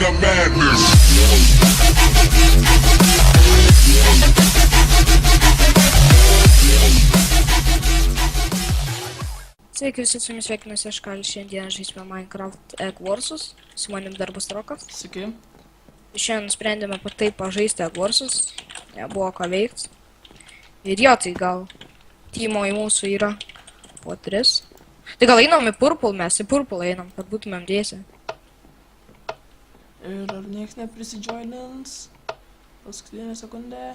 the madness. Sveiki visi, su jumis sveikinuosi aš Kalis, šiandien žaisime Minecraft Egg Warsus, su manim darbas Rokas. Sveiki. Šiandien nusprendėme taip pažaisti Egg Warsus, nebuvo ką veikti. Ir jo, tai gal tymo į mūsų yra po 3. Tai gal einam į Purple, mes į Purple einam, kad būtumėm dėsi. Ir ar nieks neprisidžioinins? Paskutinė sekundė.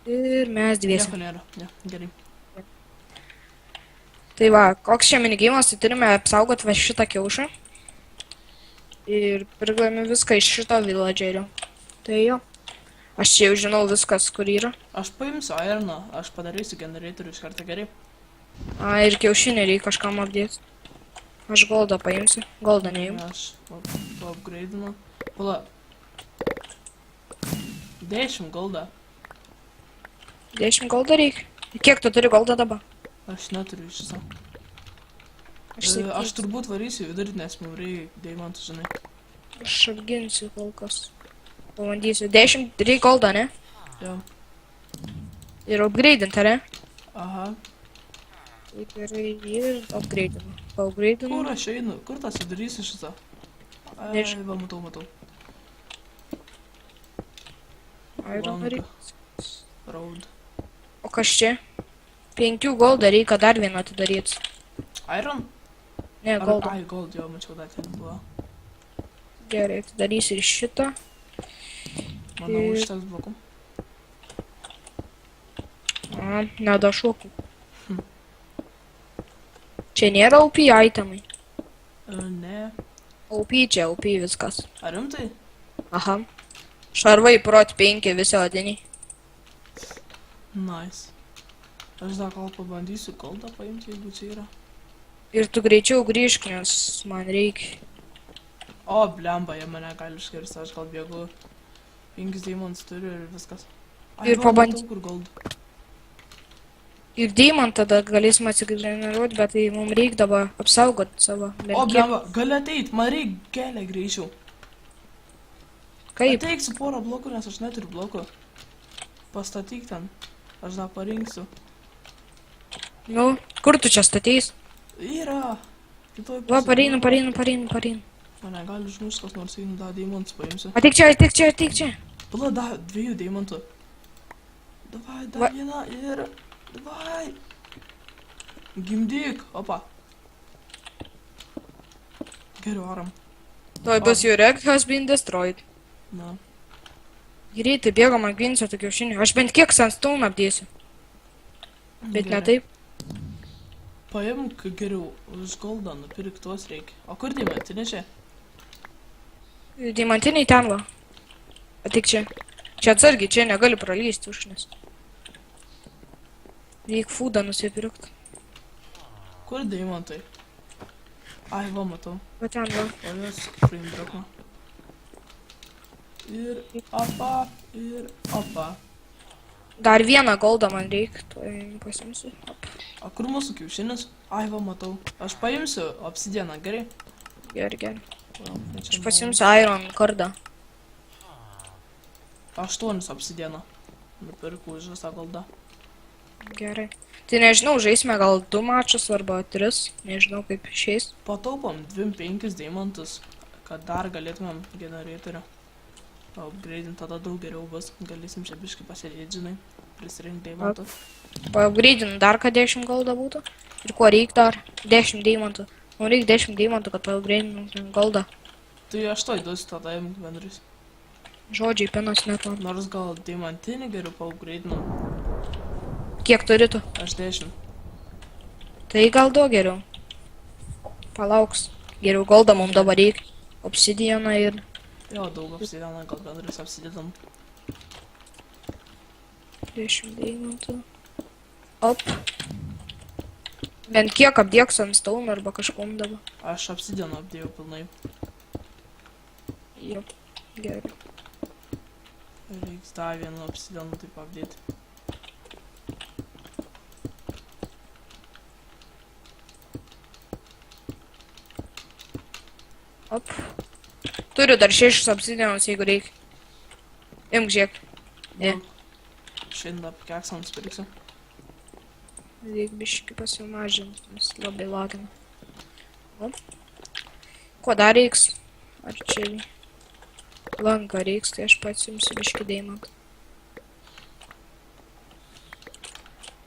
Ir mes dviesi. Nieko nėra, ne, gerai. Tai va, koks čia minigeimas, tai turime apsaugoti va šitą kiaušą. Ir pirkdami viską iš šito villagerio. Tai jo. Aš čia jau žinau viskas, kur yra. Aš paimsiu ironą, aš padarysiu generatorių iš karto, gerai. A, ir kiaušinį reikia kažkam apdėti. Aš goldą paimsiu. Goldą neįmu. Aš upgrade'inu. Pala. 10 goldą. 10 goldą reikia. Kiek tu turi goldą dabar? Aš neturiu iš viso. Aš Turbūt varysiu į vidurį, nes man reikia deimantų, žinai. Aš apginsiu kol kas. Pabandysiu. 10 reikia goldą, ne? Jo. Ir upgrade'int, ar ne? Aha. Tai gerai, ir upgrade'inu. Upgrade'inu. Kur aš einu? Kur tas vidurys iš viso? Ai, Nežinau. va, matau. Iron Lanka. reikia. Road. O kas čia? 5 goldą reikia dar vieną atidaryti. Iron? Ne, goldą. Ai, gold, jo, mačiau, dar ten buvo. Gerai, atidarysiu ir šitą. Manau, Ir- užteks blokų. A, nedašokų. Čia nėra OP itemai. Ne. OP čia, OP viskas. Ar rimtai? Aha. Šarvai prot 5 visi odiniai. Nice. Aš dar gal pabandysiu goldą paimti, jeigu čia yra. Ir tu greičiau grįžk, nes man reikia. O, blemba, jie mane gali iškirsti, aš gal bėgu 5 diamonds turiu ir viskas. Ai, Ir va, pabandy- matau, kur gold. Ir deimant tada galėsim atsigeneruoti, bet tai mums reikia dabar apsaugoti savo. Bent O, kiek. blemba, gali ateit, man reikia kelią greičiau. Kaip? Ateiksiu porą blokų, nes aš neturiu blokų. Pastatyk ten. Aš dar parinksiu. Nu, kur tu čia statys? Yra. Kitoj Va, pusėj. pareinu. Mane gali užmušt kas nors, einu dar diamonds paimsiu. Ateik čia. Pala, dar 2 diamantų. Davai, Va. dar vieną ir... Davai. Gimdyk, opa. Geriau varom. Tuoj bus your egg has been destroyed. Na. Greitai bėgam ant ginčio tų kiaušinių. Aš bent kiek sandstone apdėsiu. Bet ne Gerai. taip. Paimk geriau už goldą, nupirk tuos reikia. O kur diamantinė čia? Deimantiniai ten va. Ateik čia. Čia atsargiai, čia negali pralysti užnes. Reik foodą nusipirkt. Kur diamantai? Ai, va, matau. Va ten va. O jos frame drako. Ir opa. Dar vieną goldą man reikia. Tuoj pasimsiu. O kur mūsų kiaušinis? Ai, va, matau. Aš paimsiu obsidieną, gerai? Gerai. Va, čia Aš man- pasimsiu iron kardą. 8 obsidieną. Nupirku už visą goldą. Gerai. Tai nežinau, žaisime gal 2 mačus arba 3. Nežinau kaip išeis. Pataupom 25 diamantus, kad dar galėtumėm generatorių. Upgrade'int tada daug geriau bus. Galėsim čia biškai pasėdėti, žinai. Prisirinkti diamantų. Paupgrade'inu dar, kad 10 goldą būtų. Ir ko reikia dar? 10 deimantų. Man reikia 10 deimantų, kad paupgrade'inu goldą. Tai aš to įduosiu tada imk bendrys. Žodžiai, penas netu. Nors gal diamantinį geriau paupgrade'inu. Kiek turi tu? Aš 10. Tai gal daug geriau. Palauks. Geriau goldą mums dabar reikia. Obsidianą ir... Jo, daug obsidieną, gal bendrys apsidėdam. 10 deimantų. Op. Bent kiek apdėk sandstone arba kažkom dabar. Aš obsidieną apdėjau pilnai. Jo. Gerai. Reiks dar vieną obsidieną taip apdėti. Op. Turiu dar 6 obsidianus, jeigu reikia. Imk, žiūrėk. Ne. Šiandien dar pikeksą nusipirksiu. Reik biškį pasimažinti, nes labai lagina. O. Ko dar reiks? Ar čia lanką reiks, tai aš pats imsiu biškį deimantą.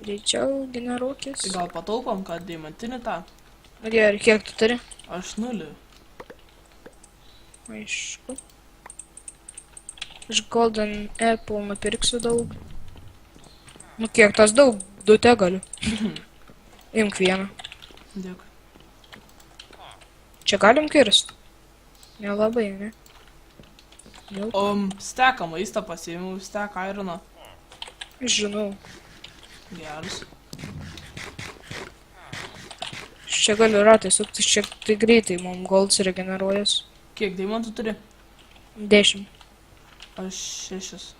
Greičiau generuokis. Tai gal pataupom, kad deimantinį tą? Na gerai, kiek tu turi? Aš 0. Aišku. Aš golden apple nupirksiu daug. Nu kiek tas daug? 2 te galiu. Imk vieną. Dėkui. Čia galim kirst? Nelabai, ne? Jau. Steką maistą pasiėmiau, steką ironą. Žinau. Geras. Aš čia galiu ratai suktis, čia tai greitai mums golds regeneruojas. Kiek deimantų turi? 10. Aš 6.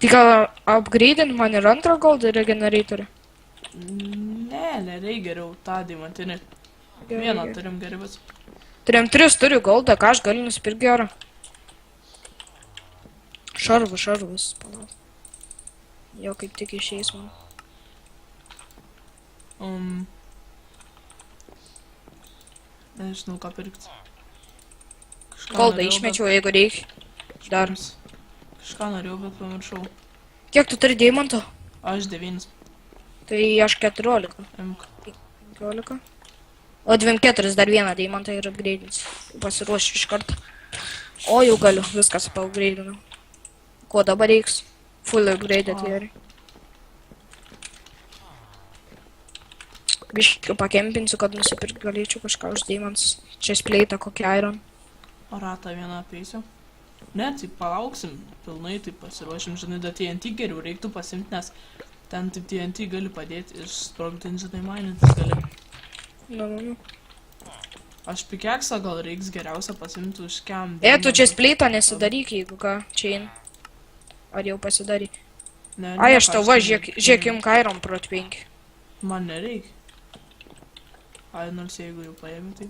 Tai gal upgradeint man ir antrą gold regeneratorių? Ne, nereikia geriau tą deimantinį. Gerai, Vieną gerai. turim geriau. Turim 3 turiu goldą, ką aš galiu nusipirkti gerą. Šarvus, palauk. Jo kaip tik išeis man. Nežinau, ką pirkti. Goldą išmečiau, jeigu reikia. Dar. Kažką norėjau, bet pamiršau. Kiek tu turi deimanto? Aš 9. Tai aš 14. Imk. 15. O 24 dar vieną deimantą ir upgradeins. Pasiruošiu iš karto. O jau galiu, viskas upgradeinu. Ko dabar reiks? Full upgrade gerai. Biškiu pakempinsiu, kad nusipirkt galėčiau kažką už deimants. Čia spleitą kokį iron. O ratą vieną apeisiu. Ne, tai palauksim. Pilnai tai pasiruošim, žinai, da TNT geriau reiktų pasimti, nes ten taip TNT gali padėti ir sprogdinti, žinai, mainintis gali. Nu. Aš pikeksą gal reiks geriausia pasimti už kem. Tu čia spleitą nesidaryk, jeigu ką, čia in. Ar jau pasidaryk? Ne, Ai, nieko, aš tau va, žiūrėk imk iron prot 5. Man nereik. Ai, nors jeigu jau paėmė, tai...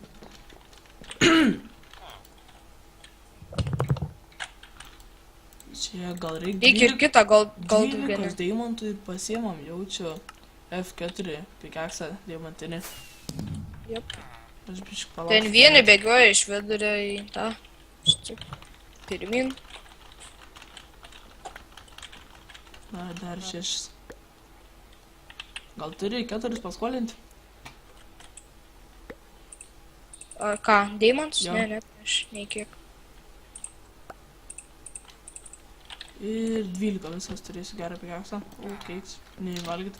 Čia gal reikia... Reikia ir kitą goldų 12 vieną. deimantų ir pasiemam, jaučiu F4 pikeksą deimantinį. Jop. Aš biškai palauksiu. Ten vieni bėgioja iš vidurio į tą. Pirmin. Na, dar 6. Gal turi 4 paskolinti? Ar ką, deimants? Jo. Ne, aš nei kiek. Ir 12 visas turėsiu gerą pikeksą. O, keiks. Neįvalgyt.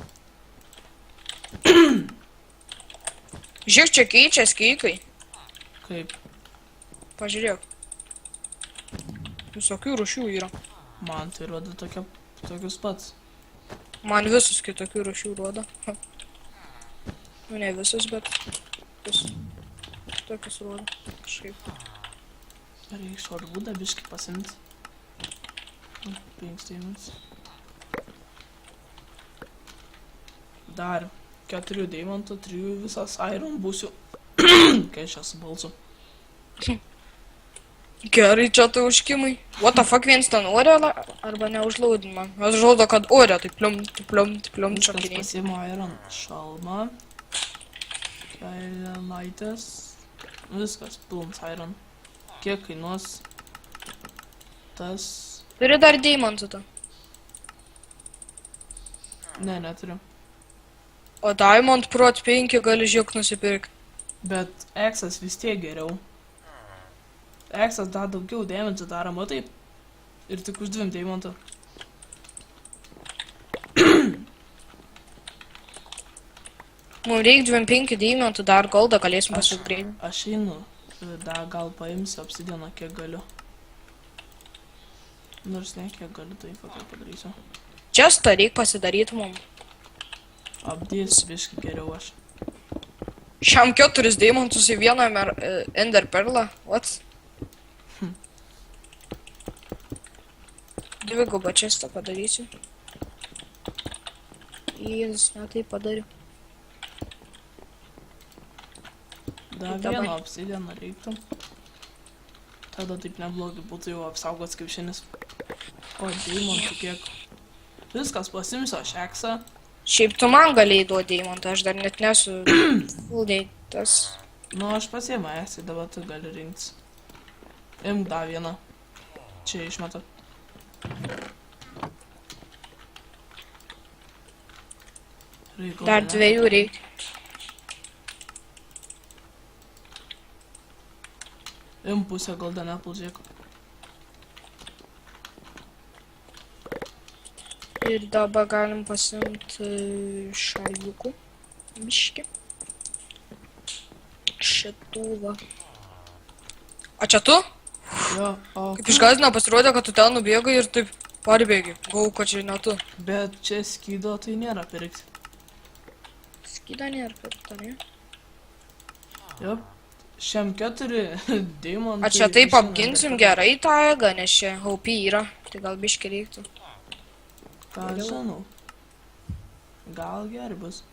Žiūrėk, čia keičia skeikai. Kaip? Pažiūrėk. Visokių rūšių yra. Man tai rodo tokius pats. Man visus kitokių rūšių rodo. Nu, ne visus, bet tokius rodo. Kažkaip. Reikia šarvūdą biškai pasimti. 5 deimantų. Dar 4 deimantų, 3 visas iron būsiu. Kai aš esu balsu. Gerai, čia tai užkimai. What the fuck, viens ten ore arba neužlaudin man. Aš žaudo, kad ore, tai plium Viskas čakiniai. pasiimu iron šalmą. Kelnaitės. Viskas, pilns iron. Kiek kainuos tas... Turi dar deimantų tu. Ne, neturiu. O Diamond Prot 5 gali žiūrėk nusipirkti. Bet Exas vis tiek geriau. Exas dar daugiau deimantų daro, matai? Ir tik už 2 deimantų. Mums reikia 25 deimantų, dar goldą galėsim pasugreidinti. Aš einu, dar gal paimsiu obsidianą, kiek galiu. Nors ne, kiek galiu, tai faktai padarysiu. Čestą reikia pasidaryti mums. Apdėsiu biškai geriau aš. Šiam 4 deimantus į vieną Ender Perlą. What? Dvigubą čestą padarysiu. Jis, ne tai padariu. Dar Dabar. vieną obsidianą reiktų. Tada taip neblogai būtų jau apsaugots kiaušinis. O, deimantų kiek. Viskas, pasimsiu aš eksą. Šiaip tu man galėjai duoti deimantą, aš dar net nesu fuldeitas. Nu, aš pasiėmą esi, dabar tu gali rinktis. Imk dar vieną. Čia išmeta. Dar 2 reikia. Im pusę golden apple, žiūrėk. Ir dabar galim pasimti šaliukų. Biški. Šitų va. A čia tu? Jo, o... Kaip išgąsdino, pasirodė, kad tu ten nubėgai ir taip parbėgi. Galvoju, kad čia ne tu. Bet čia skydo tai nėra pirkti. Skyda nėra pirkta, ne? Jo. Šiam 4 deimantai... A čia taip apginsim gerai tą egą, nes čia HP yra. Tai gal biški reiktų. Ką žinau. Gal gerai bus.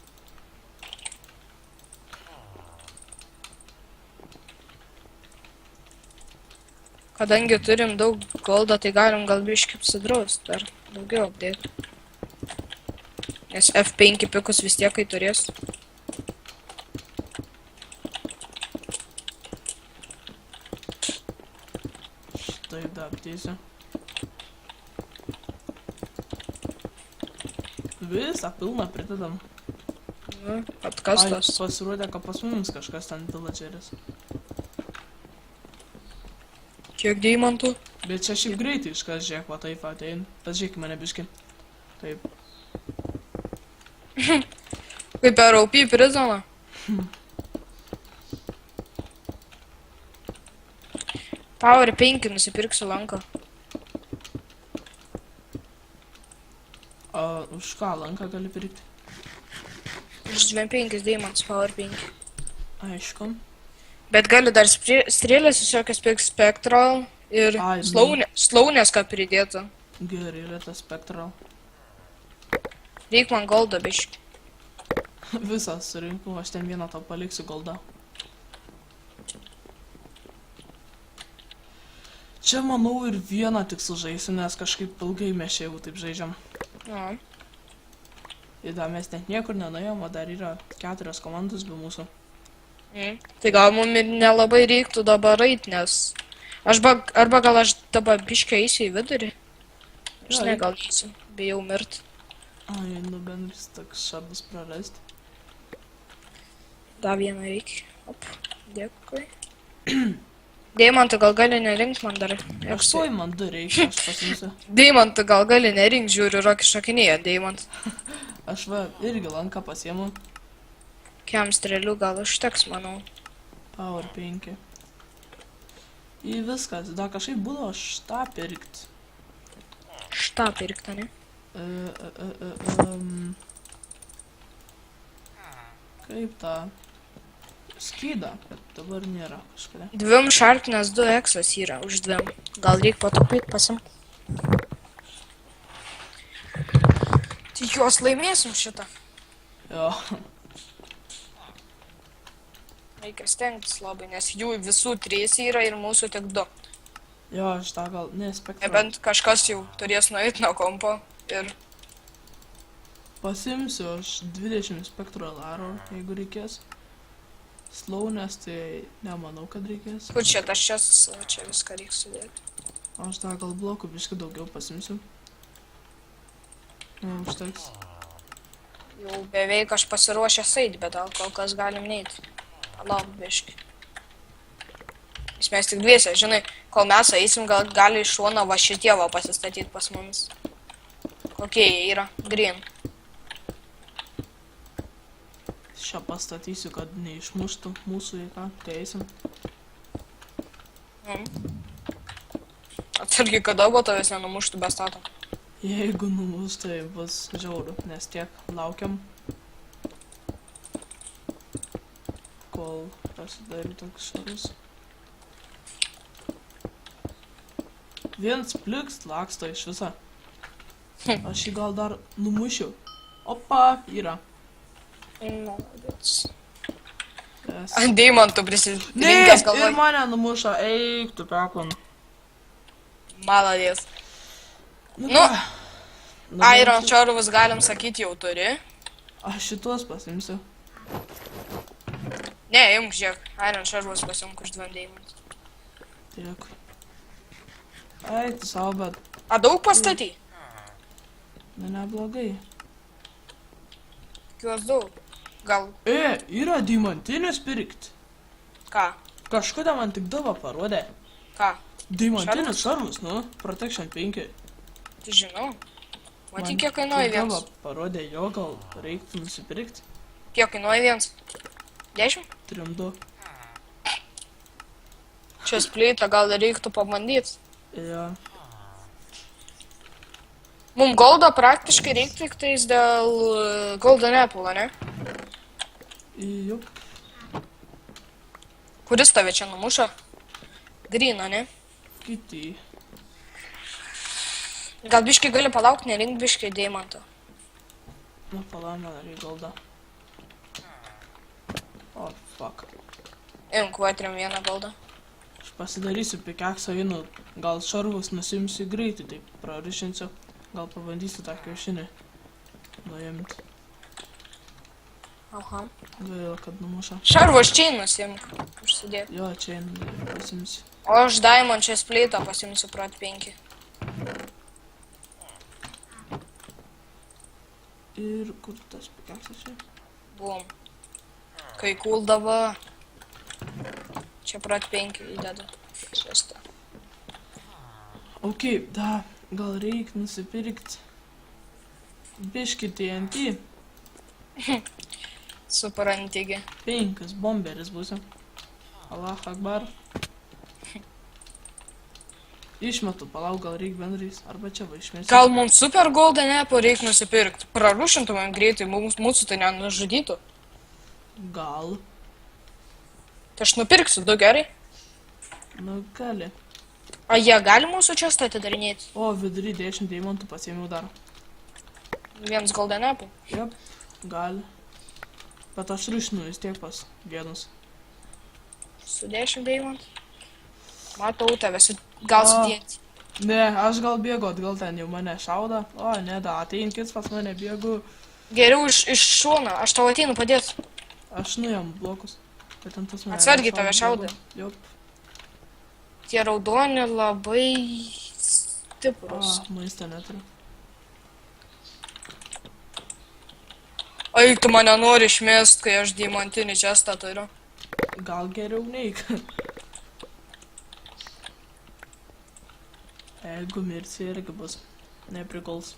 Kadangi turim daug goldo, tai galim gal biški apsidraust dar daugiau apdėti. Nes F5 pikus vis tiek kai turės. Štai dar apteisiu. Visą pilną pridedam. Nu, atkastas. Pasirodė, kad pas mums kažkas ten villageris. Kiek deimantų? Bet čia šiaip greitai iškas, žiūrėk, va taip atein. Pažiūrėk mane biški. Taip. Kaip per OP prizoną. Power 5 nusipirksiu lanką. O už ką lanką gali pirkti? Už 25 deimantus Power 5. Aišku. Bet gali dar strėlės visokias pirkt Spectral ir Ai, slaunės ką pridėtų. Gerai, yra tas Spectral. Reik man goldą biški. Visą surinkau, aš ten vieną tau paliksiu goldą. Čia manau ir vieną tik sužaisiu, nes kažkaip ilgai mes čia jau taip žaidžiam. O. Ir mes net niekur nenuėjom, o dar yra 4 komandos be mūsų. Tai gal mums ir nelabai reiktų dabar eit, nes... Arba gal aš dabar biškai eisiu į vidurį. Žinai, gal eisiu. Bijau mirt. Ai, nu bent vis toks šabas prarasti. Dar vieną reikia. Op, dėkui. Deimantų gal gali nerinkt man dar. Aš tuoj man 2 reikia, aš pasimsiu. Deimantų gal gali nerinkt, žiūriu, roki šakinėje deimant. Aš va irgi lanką pasiemu. Kiam strėlių gal užteks, manau. Power 5. Į viskas, dar kažkaip būdavo štą pirkt. Štą pirktą, ne? Kaip tą skydą, bet dabar nėra kažkada. 2 šarpnės 2 eksas yra už 2. Gal reik patupyt pasim. Tikiuos laimėsim šitą. Jo. Reikia stengtis labai, nes jų visų 3 yra ir mūsų tik 2. Jo, aš tą gal nespektau. Nebent kažkas jau turės nueit nuo kompo ir... Pasimsiu aš 20 spektralaro, jeigu reikės. Slaunės, tai nemanau, kad reikės. Kur čia tas čia viską reikia sudėti. Aš tą gal blokų biškai daugiau pasimsiu. Nu, užteks. Jau beveik aš pasiruošęs eit, bet gal kol kas galim neit. Palauk biškai. Mes tik dviese, žinai, kol mes eisim, gali iš šono va šitie va pasistatyti pas mumis. Kokie jie yra? Green. Šią pastatysiu, kad neišmuštų mūsų į ką, kai eisim. Atsargiai, kada buvo tavęs nenumuštų be stato. Jeigu numuš, tai bus žiauru, nes tiek laukiam. Kol pasidarė toks šarus. Viens pliks laksto iš viso. Aš jį gal dar numušiu. Opa, yra. Молодец. Yes. Ant deimantų Ne, prisilinkęs ir galvoj. mane numuša, eik, tu peklon. Maladės. Nu, Nu, ką? Dabar Iron aš- šarvus galim sakyti jau turi. Aš šitos pasimsiu. Ne, imk žiūrėk. Iron šarvus pasimk už 2 deimantus. Tiek. Eik, tu savo, bet A daug pastaty? neblogai. Juos daug. Gal Yra deimantinės pirkti. ką? Kažkada man tik davo parodė. Ką? Deimantinės šarvus, nu, Protection 5. Tai žinau. Man Matyk, kiek kainuoja tik vienas. davo parodė, jo gal reiktų nusipirkti. Kiek kainuoja vienas? 10? 3-2. Čia splyta, gal reiktų pabandyti. Jo. Mums goldo praktiškai reikia tik tais dėl golden apple, ne? Juk. Kuris tave čia numuša? Grina, ne? Kiti. Gal biškai gali palaukti, nerink biškai deimantą. Nu, palauk, man reikia goldą. O, fuck. Imk, vatrim vieną goldą. Aš pasidarysiu pikeksą einu, gal šarvus nusimsiu greitai, taip prarišinsiu. Gal pabandysiu tą kiaušinį nuimti. Aha. Gaila, kad numuša. Šarvos čia nusimk. Užsidėk. Jo, čia pasimsiu. O aš diamond čia splytą pasimsiu prot 5. Ir kur tas pikeksas čia? Bum. Kai kuldavo. Čia prot 5 įdedu. Šestą. Ok, da, gal reikia nusipirkti biškį TNT. Super antigi. 5 bomberis būsiu. Allah Akbar. Išmetu, palauk, gal reikia bendrais. Arba čia va išmėsiu. Gal mums super golden apple reikia nusipirkti. Prarušintumėm greitai, mūsų tai nenužudytų. Gal. Tai aš nupirksiu, du gerai. Nu, gali. A jie gali mūsų čia atidarinėti? O, vidury 10 deimantų pasiėmiau dar. Vienas golden apple. Jop, gali. Bet aš ryšinu vis tiek pas vienus. Su 10 deimantų. Matau tave, gal O. sudėti. Ne, aš gal bėgu, atgal ten jau mane šauda. O, ne, da, ateinkit pas mane bėgu. Geriau iš šono, aš tau ateinu padėti. Aš nuėjom blokus. Bet ten tas mane Atsargiai tave šaudo. Jop. Tie raudoni labai O, stiprus. maisto neturiu. Ai, tu mane nori išmest, kai aš deimantinį čestą turiu. Gal geriau neik. Jeigu mirsi irgi bus. Nepriguls.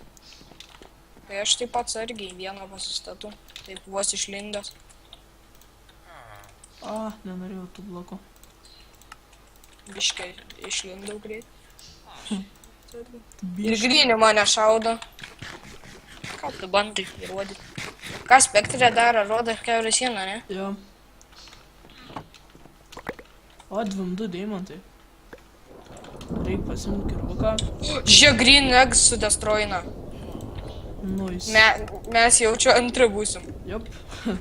Tai aš taip pat atsargiai vieną pasistatu. Taip vos išlindęs. O, nenorėjau tų blokų. Biškai išlindau greit. Ir Biškį. grynį mane šaudo. Ką tu bandai įrodyti? Ką spektrė daro, rodo kiaurę sieną, ne? Jo. O, 2 deimantai. Reik pasimti kiruką. Žiūrėk, green eggs sudestroina. Nuis. Mes jau čia antri būsim. Jop.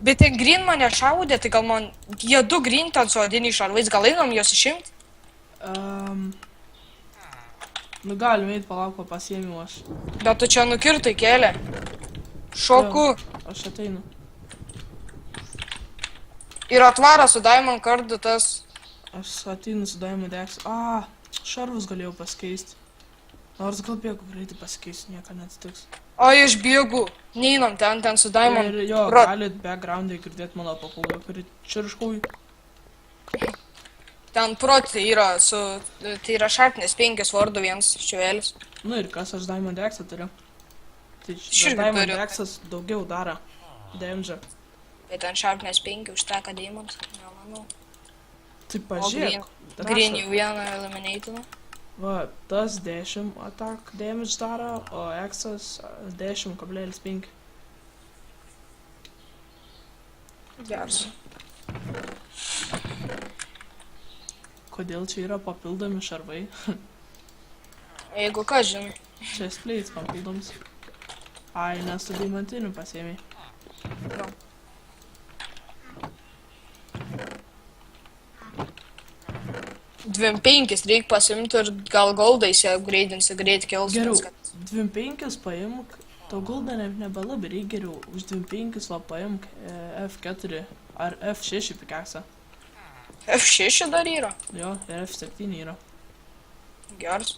Bet ten green mane šaudė, tai gal man... Jie 2 green ten su odiniais šarvais, gal einam juos išimti? Nu, galim eit palauko pasiėmiau aš. Bet tu čia nukirtai kelią. Šoku. Aš ateinu. Ir atvara su diamond kardu tas... Aš ateinu su Diamond X. Šarvus galėjau pasikeisti. Nors gal bėgu greitai pasikeisti, nieko neatsitiks. O, aš bėgu. Neinam ten su diamond. Ir jo, Pro- galit backgroundai girdėti mano papulą, kuri čirškauja. Ten protai yra su... Tai yra šarpnės 5 vardų vienas ščiuvelis. Nu ir kas aš Diamond X turiu. Tai irgi Diamond turiu. X daugiau daro. Damage. Bet ten šarpnės 5 užteka diamond. Nemanau. Tai O pažiūrėk. green jau vieną eliminatina. Va, tas 10 attack damage daro, o X-as 10,5. Geras. Kodėl čia yra papildomi šarvai? Jeigu ką, žinai. Čia spleits papildoms. Ai, nes tu deimantinių pasiėmei. Jo. 25 reikia pasimti ir gal goldais, jeigu greidinsi, greit kils. Geriau, viskas. 25 paimk, to goldą nebelabai reikia geriau. Už 25 va paimk F4 ar F6 pikeksą. F6 dar yra. Jo, ir F7 yra. Geras.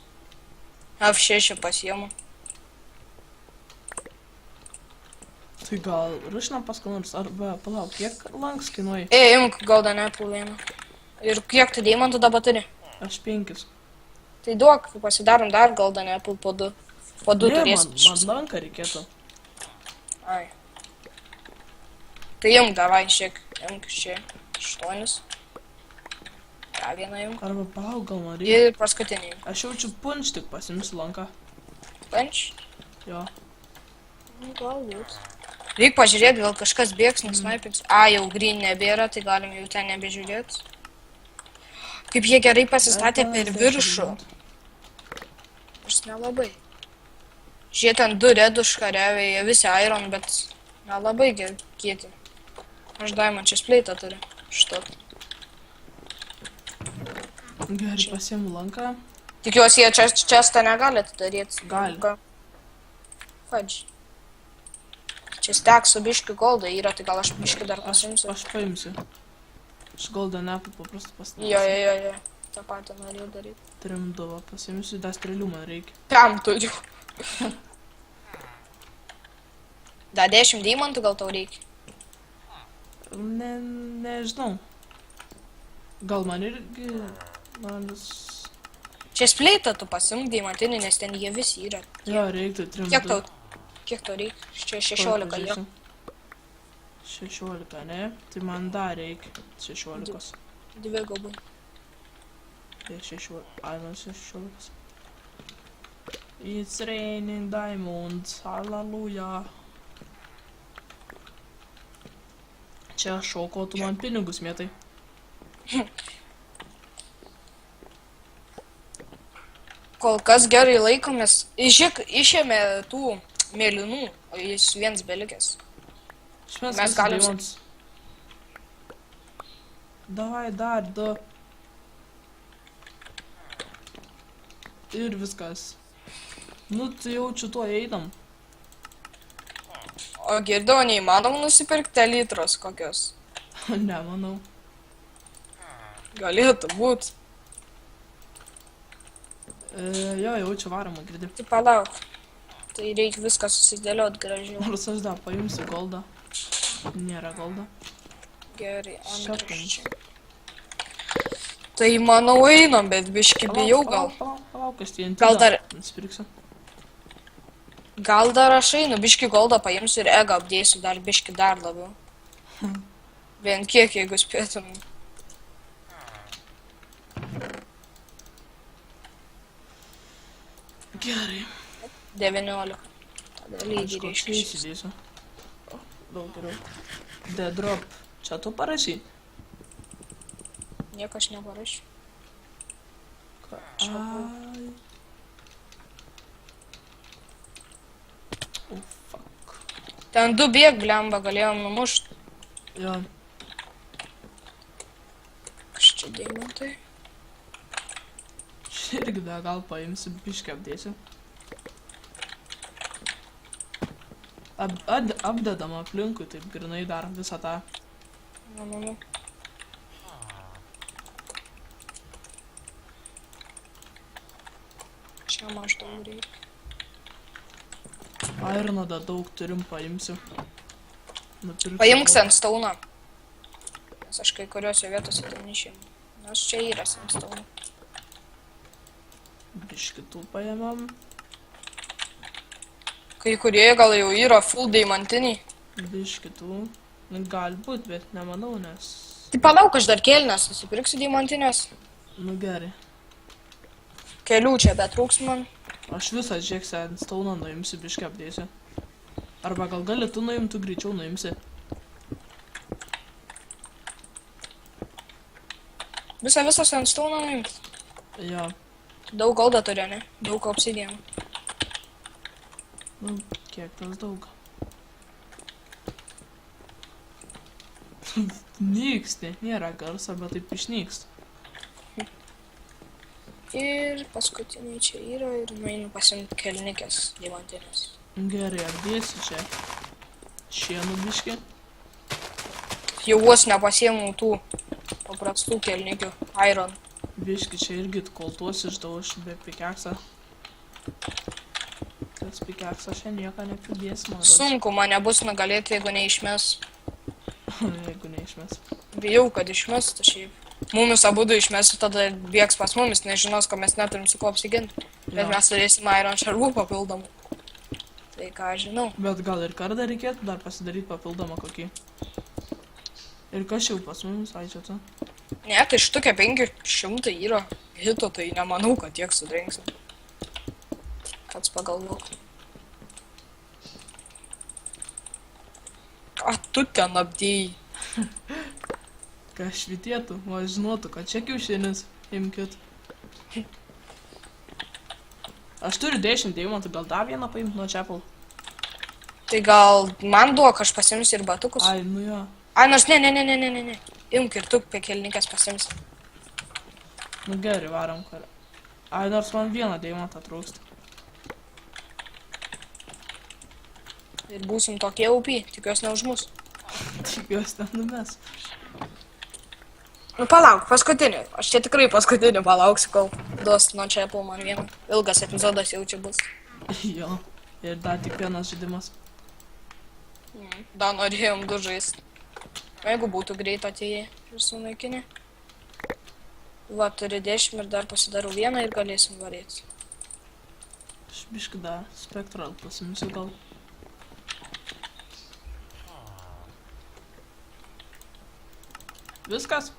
F6 pasiemu. Tai gal rušinam pas ką nors, arba palauk, kiek lanks kainuoja? Imk golden apple vieną. Ir kiek tu deimantų dabar turi? Aš 5. Tai duok, pasidarom dar golden apple po 2. Po 2 Ne, turėsim. man lanką reikėtų. Ai. Tai imk davai šiek. Imk čia 8. Ja, vieną imk. Arba palauk, gal man reikia. Ir paskutinį. Aš jaučiu punč tik pasimsiu lanką. Punch. Jo. Galbūt. Reikia pažiūrėti, gal kažkas bėgs, nesnaipins. Jau green nebėra, tai galim jau ten nebežiūrėti. Kaip jie gerai pasistatė per viršų. Aš nelabai. Žiūrėt, ten 2 redus kariavė, jie visi iron, bet nelabai kieti. Aš diamond čia spleitą turiu. Štot. Gerai, pasiimu lanką. Tikiuosi, jie čestą negali atidaryti. Gali. Fudge. Čia stek su biškiu goldą yra, tai gal aš biškiu dar pasimsiu. Aš paimsiu. Aš golden apple paprastai pastatau. Jo. tą patį norėjau daryti. Trimdavo, pasiimsiu, dar strėlių man reikia. Tam turiu. Da 10 deimantų gal tau reikia? Nežinau. Gal man irgi... Man vis... Čia spleitą tu pasimk deimantinį, nes ten jie visi yra. Jo, reiktų trimdų. Kiek tau reikia? Čia 16 jau. 16, ne? Tai man dar reikia 16. Dvigubai. Tai 16. Ai, man 16. It's raining diamonds, hallelujah. Čia šoko, tu man pinigus mėtai. Kol kas gerai laikomės. Išėmė tų mėlynų, o jis viens belikęs. Mes galim... Davai dar 2. Ir viskas. Nu, tai jaučiu tuo einam. O girdau, neįmanoma nusipirkti litros kokios. Nemanau. Galėtų būt. Jo, jaučiu varamą, girdi. Tai palauk. Tai reikia viską susidėliot gražiau. Nors aš dar paimsiu goldą. Nėra goldo. Gerai, Šapins. Tai manau einam, bet biški bijau gal. Palauk, aš TNT Gal dar... nusipirksiu. Gal dar aš einu, biški goldą paimsiu ir ego apdėsiu dar biški dar labiau. Bent kiek, jeigu spėtum. Gerai. 19. Tada lygiai Aš reiškia kokį šis. įsidėsiu. Daug geriau. The drop. Čia tu parašy? Nieko aš neparašiau. Ai. Oh, fuck. Ten 2 bėg, blemba, galėjom numušt. Jo. Kas čia deimantai? Aš irgi dar gal paimsiu, biškį apdėsiu. Apdedam aplinkui, taip grinai dar visą tą. Nu. Čia maždaug reikia. Ironą dar daug turim, paimsiu. Nupirksiu Paimk daug. sandstone. Nes aš kai kuriuose vietose ten išėmiau. Nes čia yra sandstone. Biškį tų paėmam. Kai kurie gal jau yra full deimantiniai. Biškį tų. Galbūt, bet nemanau, nes... Tai palauk, aš dar kėlinės nusipirksiu deimantinės. Nu gerai. Kelių čia betrūks man. Aš visą žiūrėk sandstone nuimsiu, biškį apdėsiu. Arba gal gali tu nuimti, greičiau nuimsi. Visą sandstone nuimt. Jo. Daug goldą turiu, ne? Daug obsidianų. Nu, kiek tas daug. Nyksti, nėra garso, bet taip išnyks. Ir paskutiniai čia yra ir nueinu pasimti kelnikės deimantinės. Gerai, apdėsiu čia. Šienų biškį. Jau vos nepasiėmau tų paprastų kelnikių. Iron. Biškį čia irgi koltuos išdauš be pikeksą. Kas pikeksą šiandien nieko nepridės, man rodos. Sunku mane bus nugalėti, jeigu neišmes. Jeigu neišmes. Bijau, kad išmestų šiaip. Mumis abudu išmestų, tada bėgs pas mumis, nežinos, ko mes neturim su ko apsiginti. Bet mes turėsim Iron šarvų papildomų. Tai ką aš žinau. Bet gal ir kardą reikėtų dar pasidaryti papildomą kokį. Ir kas jau pas mumis, ai čia tu? Ne, tai štukė 500 yra hito, tai nemanau, kad tiek sudrinksim. Pats pagalvok. Ką tu ten apdėjai? Kas švitėtų, o žinotų, kad čia kiaušinis, imkit. Aš turiu 10 deimantų, gal dar vieną paimt nuo Čepal? Tai gal man duok, aš pasimsiu ir batukus. Ai, nu jo. Ai, nors ne. Imk ir tu kelnikės pasimsi. Nu gerai, varom karą. Ai, nors man vieną deimantą trūksta. Ir būsim tokie UP, tikiuosi ne už mus. Tikiuosi ten numes. Nu palauk, paskutinį. Aš čia tikrai paskutinį palauksiu, kol duos nuo Čepal man vieną. Ilgas epizodas jau čia bus. Jo. Ir dar tik vienas žaidimas. Dar norėjom du žaist. Jeigu būtų greit atėjai ir sunaikinė. Va, turi 10 ir dar pasidarau vieną ir galėsim varėti. Aš biškį dar Spectral pasimsiu gal. Viskas?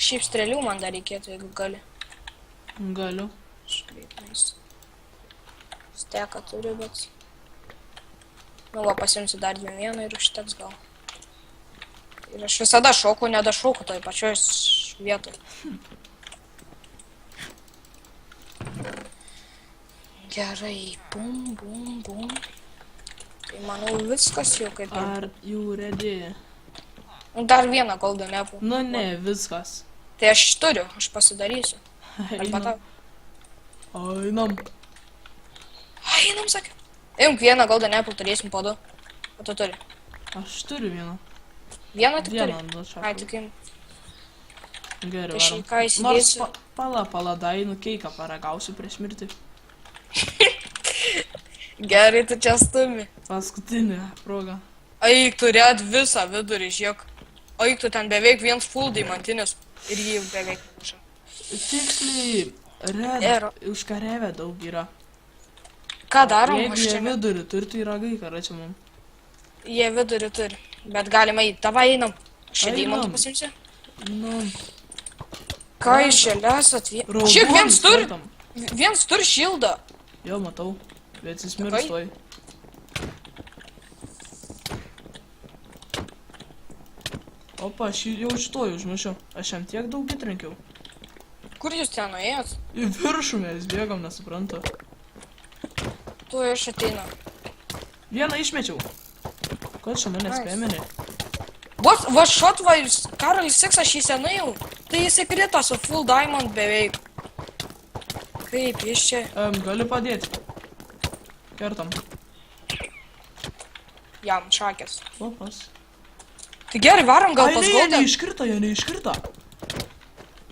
Šiaip strėlių man dar reikėtų, jeigu gali. Galiu. Aš greit maistu. Steką turiu, bet... Nu, va, pasimsiu dar vieną ir užteks gal. Ir aš visada šoku, nedašoku toj pačioj vietoj. Gerai, bum. Tai manau viskas jau kaip ir... Ar jau ready? Nu, dar vieną golden apple. Nu ne, viskas. Tai aš turiu, aš pasidarysiu. Arba tau. Einam. Einam, sakė. Imk vieną golden apple, turėsim po 2. O tu turi. Aš turiu vieną. Vieną tik turi? Vieną nuo Ai, Čepal. tik imk. Gerai, Tai šį varom. ką Nors įsidėsiu. pala, dainu keiką paragausiu prieš mirtį. Gerai, tu čia stumi. Paskutinė proga. Eik, turėt visą vidurį, žiūrėk. Eik, tu ten beveik viens full deimantinis. Ir jį jau beveik muša. Tiksliai, Ero. užkarevę daug yra. Ką darom? Jeigu Aš jie čia... vidurį turi, tai ragai, ką čia mum. Jie vidurį turi. Bet galima eiti. Tava einam. Aš čia Einam. deimantų pasimsiu. Nu, Ką iš čia lesat? raudonis Šiaip viens turi. kertam. Viens turi šildą. Jau matau, bet jis Tikrai? mirs tuoj. Opa, aš jį jau šitoj užmušiau. Aš jam tiek daug įtrenkiau. Kur jūs ten nuėjot? Į viršų mes bėgam, nesuprantu. Tu iš ateina. Vieną išmečiau. Ko čia manęs Nice. pėmenė? Va šot va, Karolis 6 aš jį senai jau. Tai jis įkrito su full diamond beveik. Kaip jis čia? Galiu padėti. Kertam. Jam šakės. Opas. Tai gerai, varom gal Ai, pas ne, golden. neiškrito, jie neiškrito.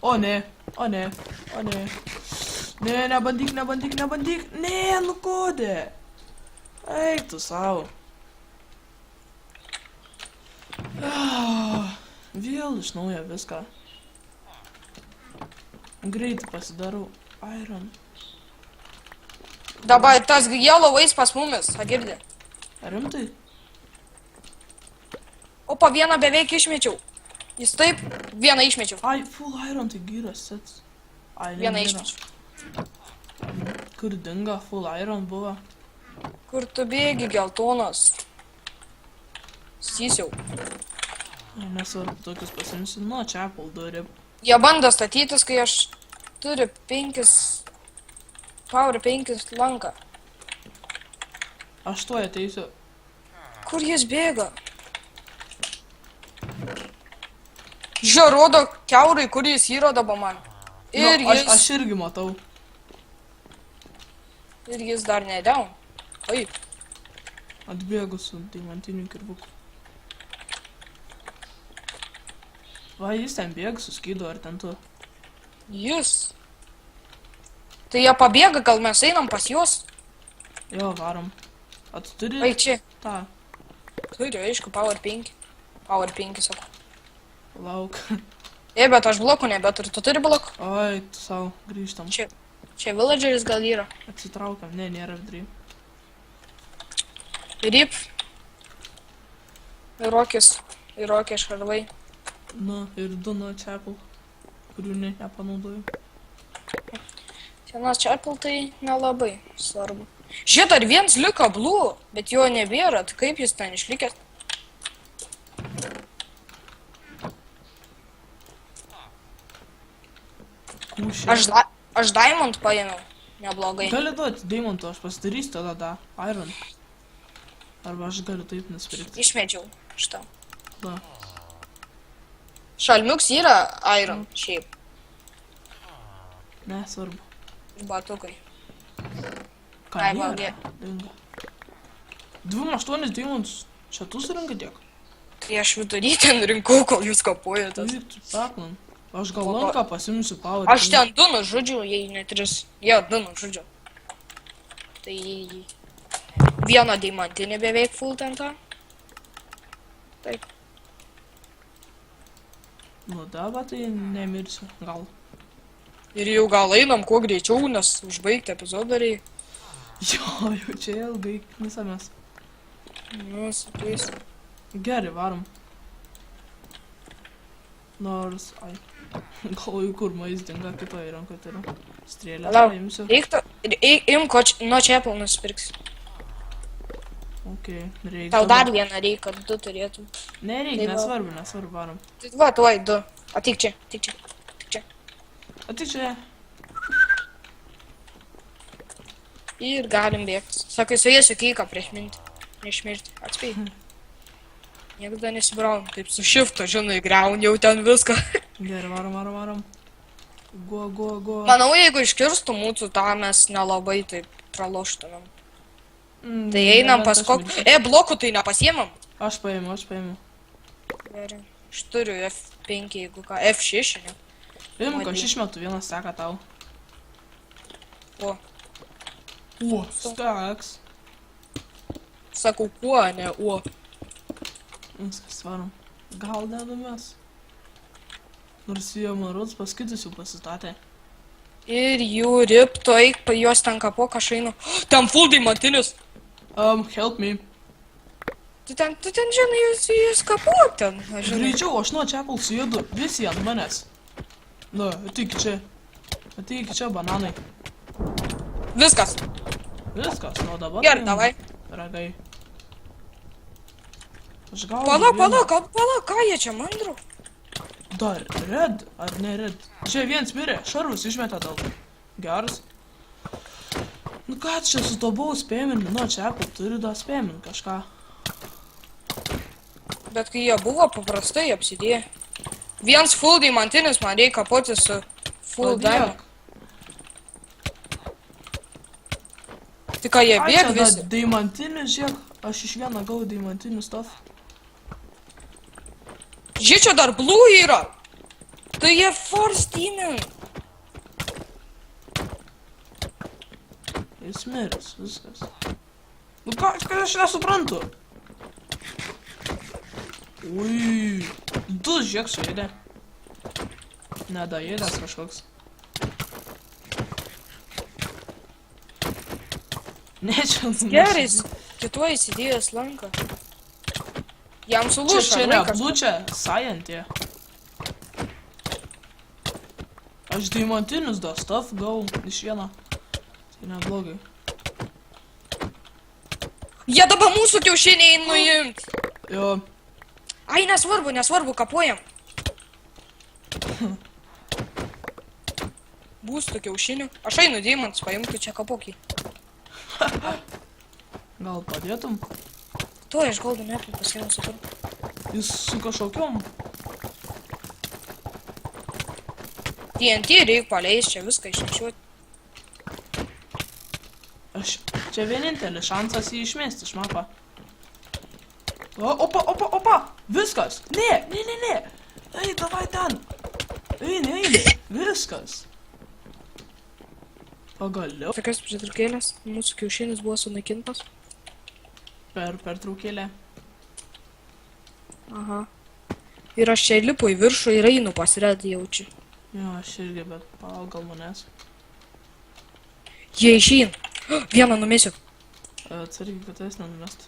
O ne. Ne, nebandyk. Ne, nukodė. Eik tu savo. Vėl iš naujo viską. Greitai pasidarau. Iron. Dabar tas yellow eis pas mumis, agirdė. Rimtai? Opa, vieną beveik išmečiau. Jis taip, vieną išmečiau. Ai, full iron, tai gyras sets. Ai, ne, Vieną nėra. išmečiau. Kur dingo, full iron buvo. Kur tu bėgi, geltonas? Sysiau. Ai, nesvarbu, tokius pasimsiu. Nu, Čepal turi. Jie bando statytis, kai aš turiu 5... Power 5 lanką. Aš tuoj ateisiu. Kur jis bėga? Žiūrė, rodo kiaurai, kur jis yra dabar man. Ir Nu, aš jis, irgi matau. ir jis dar nedaun. Kaip? Atbėgu su deimantiniu kirvuku. Va, jis ten bėga su skydu, ar ten tu? Jis. Tai jie pabėga, gal mes einam pas juos? Jo, varom. O tu turi Ai, čia. tą? Turiu, aišku, Power 5. Power 5, sakau. Lauk. Bet aš blokų nebeturiu. Tu turi blokų? Oi, tu savo, grįžtam. Čia villageris gal yra. Atsitraukiam, ne, nėra vidurį. Rip. Įrokė šarvai. Nu, ir du nuo Chapel, kurių nepanaudoju. Senas Chapel tai nelabai svarbu. Žiūrėt, ar vienas liko blue, bet jo nebėra. Tai kaip jis ten išlikęs? Kūšė. Aš Diamond paėmiau. Neblogai. Gali duoti Deimantų, aš pasidarysiu tada da Iron. Arba aš galiu taip nusipirkti. Išmečiau šitą. Da. Šalmiuks yra Iron šiaip. Ne, svarbu. Batukai. Ką Ai, nėra? valgė. Dinga. 28 Deimantus. Čia tu surinkai tiek? Tai aš vidury ten rinkau, kol jūs kapojotės. Tai tu saklam. Aš gal lanką pasimsiu Power. Aš ten 2 nužudžiau, jei ne 3. Jie 2 nužudžiau. Tai vieno deimantinį beveik full tentą. Taip. Nu dabar tai nemirsiu, gal. Ir jau gal einam kuo greičiau, nes užbaigti epizodą reikia. Jo, jau čia ilgai visamės. Nu, supais. Gerai, varom. Nors, ai. Galvoju, kur mais dinga, kitoje rankoje turiu. Strėlę Lauk, paimsiu. reiktų, imko nuo Chapel nusipirks. Okei, reikia. Tau dar vieną reikia, kad 2 turėtum. Nereikia, Tai va. nesvarbu, varom. Tai va, tuoj 2. Atik čia. O tai čia, Ir galim bėgti. Sakai, suėsiu keiką prieš mintį. Neišmirti. Atspėjai. Niekada nesibraun. Taip su shiftu, žinai, greun jau ten viską. gerai, varom. Go. Manau, jeigu iškirstų mūsų tą, mes nelabai taip praloštumėm. Tai einam pas kokį. Blokų tai nepasiemam. Aš paėmiau. Gerai. Aš turiu F5, jeigu ką. F6, ne? Imk, aš išmetu vieną seką tau. O. O, staks. Sakau, kuo, ne, o. Viskas, varom. Gal dedamės. Nors jie man rods paskaitus jau pasistatė. Ir jų ripto, eik, juos ten kapok, aš einu. Ten full deimantinis. Help me. Tu ten, žinai, jūs kapok ten. Aš žinai. Greičiau, aš nuo Chapel suėdu, visi ant manęs. Nu, ateik čia, bananai. Viskas. Viskas, nu dabar. Gerai, davai. Ragai. Aš gal. Pala, ką jie čia mandru? Dar red, ar ne red? Čia viens mirė, šarvus išmetė daug. Geras. Nu ką čia su to buvau spėmin, nu Chapel turi dar spėmin kažką. Bet kai jie buvo paprastai apsidėję. Viens full deimantinis, man reikia kapoti su full diamond. Tai ką jie bėg visi? Deimantinis, žiūrėk, aš iš vieną gavau deimantinių stuff. Žiūrėk, čia dar blue yra. Tai jie forced in. Jis miris, viskas. Nu ką aš nesuprantu? Ui, du žiūrėk suėdė. Nedaėdęs kažkoks. Ne, čia Gerai, kituo įsidėjęs lanką. Jam sulūšo Čia ne laikas. blue, čia scientė. Aš deimantinius da stuff gavau iš vieno. Tai neblogai. Jie dabar mūsų kiaušiniai nuimt. Jo. Ai, nesvarbu, kapuojam. Būstų kiaušinių. Aš einu deimantus paimti čia kapokį. Gal padėtum? Tuo aš golden apple pasiėmiau su kur. Jis su kažkokiom. TNT reikia paleisti, čia viską išnešiuoti. Čia vienintelis šansas jį išmesti iš mapą. Opa! Viskas! Ne! Ei, davai ten! Eini! Viskas! Pagaliau. Tokios pritrukėlės, mūsų kiaušinis buvo sunaikintas. Per traukėlę. Aha. Ir aš čia lipu į viršų ir einu pas Red jaučiu. Jo, aš irgi, bet palauk gal manęs. Jie išein. Vieną numesiu. Atsargiai, kad jas nenumest.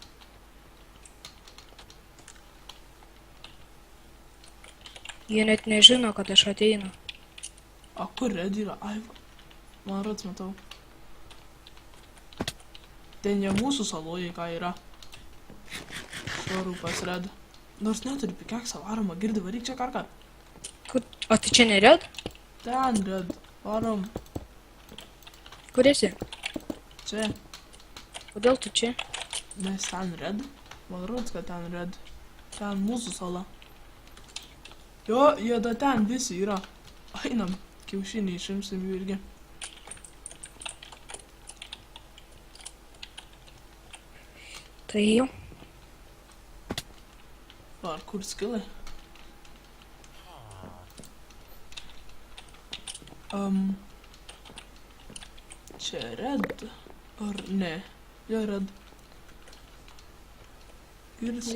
Jie net nežino, kad aš ateinu. A, kur Red yra? Ai, man rods matau. Ten ne mūsų saloje, ką yra. Šorų pas Red. Nors neturi pikeksą varomą, girdi, varyk čia karką. O tai čia ne Red? Ten Red, varom. Kur esi? Čia. Kodėl tu čia? Nes ten Red. Man rods, kad ten Red. Ten mūsų sala. Jo, jie da ten visi yra. Einam, kiaušinį išimsim jų irgi. Tai jau. Ar kur skilai? Čia Red. Ar ne? Jo, Red. Girs.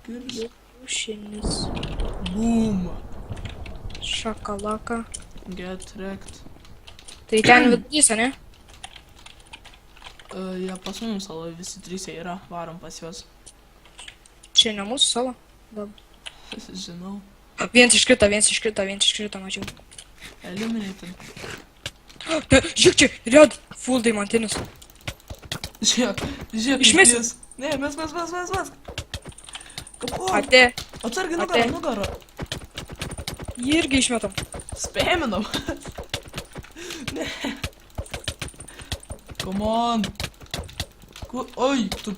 Kiaušinis. Boom. Šakalaka. Get wrecked. Tai ten vidurys, ne? Jie pas mums saloje visi trys yra. Varom pas juos. Čia ne mūsų sala. Žinau. Viens iškrito, mačiau. Eliminated. Žiūrėk čia, Red, full daimantinis. Žiūrėk. Išmesi. Ne, mes. Kapon. Ate. Atsargiai nugarą. Jį irgi išmetam. Spėminam. Ne. Come on. Oi, tu.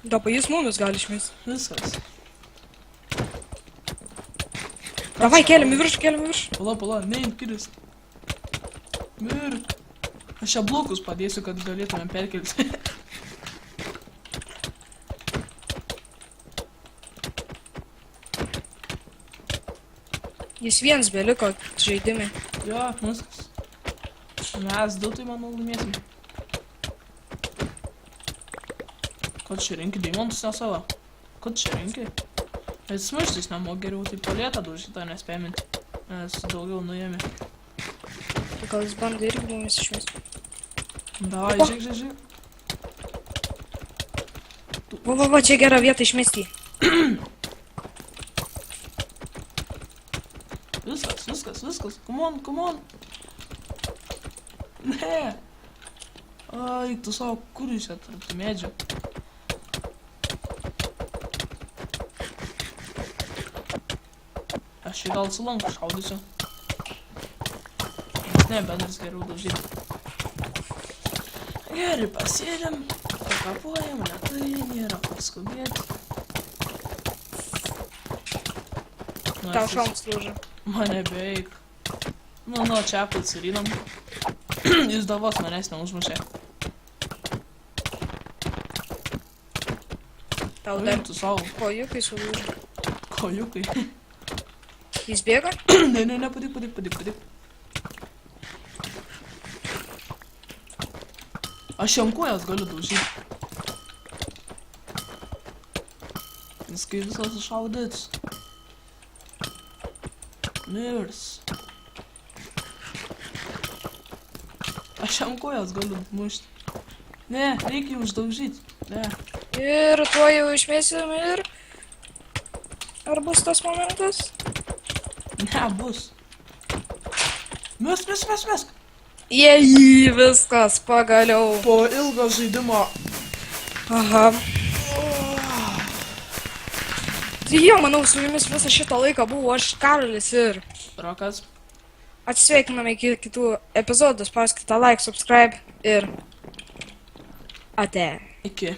Dabar jis mumis gali išmesti. Viskas. Davai, keliam į viršų. Pala, neim, kiris. Mir. Aš čia blokus padėsiu, kad galėtumėm perkelti. Jis viens beliko žaidime. Jo, viskas. Mes du tai manau laimėsim. Ko čia rinki, daimontus nesavo? Ko čia rinki? Bet smuštis nemok geriau, tai palietą daužytą nespėminti. Nes daugiau nuėmė. Tai gal jis bando irgi mumis išmesti. Davai, žiūrėk. Va, čia gera vieta išmesti. Viskas. Come on. Ne. Ai, tu savo, kur jūs čia tarp tų medžių? Aš jį gal su lanku šaudysiu. Ne, bendras geriau daužyti. Gerai, pasėdėm, pakapuojam, lėtai, nėra kur skubėti. Tau šalms lūža. Mane beveik. Nu, čia atsirynam. Jis davos manęs neužmušė. Tau dar tu savo. kojukai sulūža. Kojukai. Jis bėga? Ne, padik. Aš jam kojas galiu daužyti. Jis kai visas išaudėts. Mirs. Aš jam kojas galiu mušti. Ne, reikia jį uždaužyti. Ne. Ir tuo jau išmėsim ir... Ar bus tas momentas? Ne, bus. Mesk. Jei, viskas, pagaliau. Po ilgo žaidimo. Aha. Tai jau, manau, su jumis visą šitą laiką buvo aš, Karolis ir... Rokas. Atsisveikiname iki kitų epizodų, spauskite like, subscribe ir... Ate. Iki.